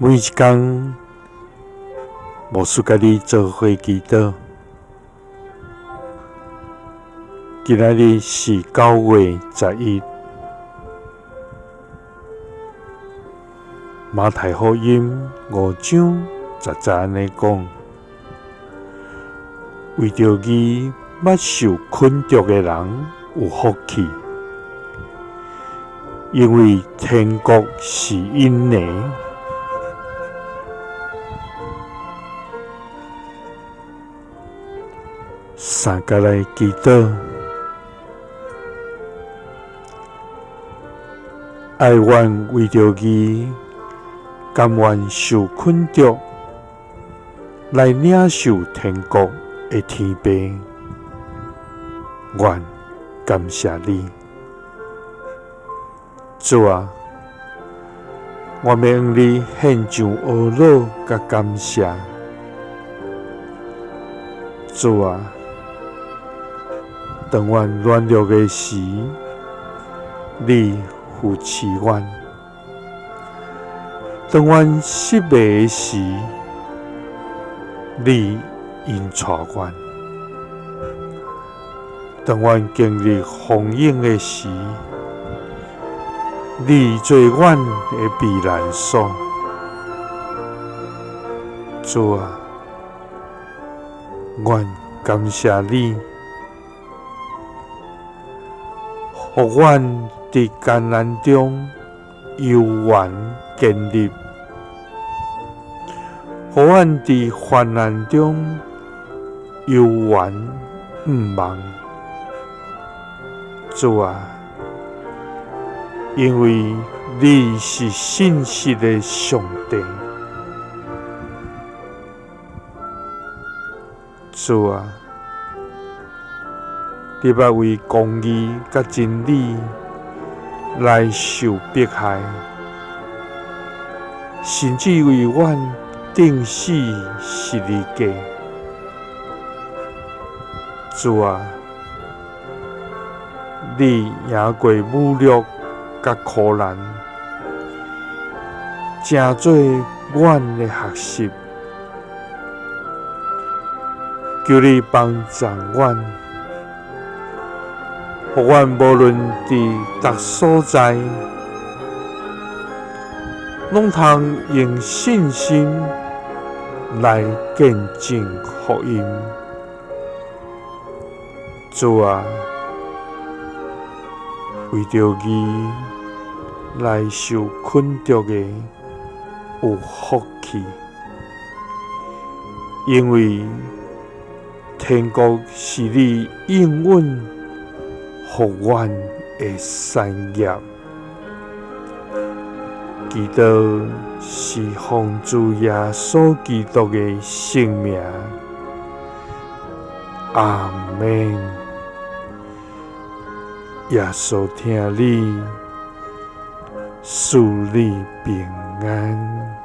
每一天，牧师甲你做伙祈祷。今仔日是9月11，马太福音5章10安尼讲：为着伊捌受困毒的人有福气，因为天国是因的。三甲来祈祷，爱愿为着伊，甘愿受困毒，来领受天国的天父。愿感谢你，主啊！我要向你献上懊恼甲感谢，主啊！当阮软弱的时，你扶持阮；当阮失败的时，你引带阮；当阮经历风涌的时，你做阮的避难所。主啊，阮感谢你。互阮伫艰难中悠然坚立，互阮伫患难中悠然毋忘。主啊，因为你是信实的上帝。主啊，你捌为公义甲真理来受迫害，甚至为阮钉死十字架。主啊，你赢过侮辱甲苦难，成做阮的学习。求你帮助阮。互阮无论伫逐所在，拢通用信心来见证福音。主啊，为着伊来受困毒的有福气，因为天国是你应允互阮的产业。祈祷是奉主耶稣基督的圣名，阿们。耶稣听你，赐你平安。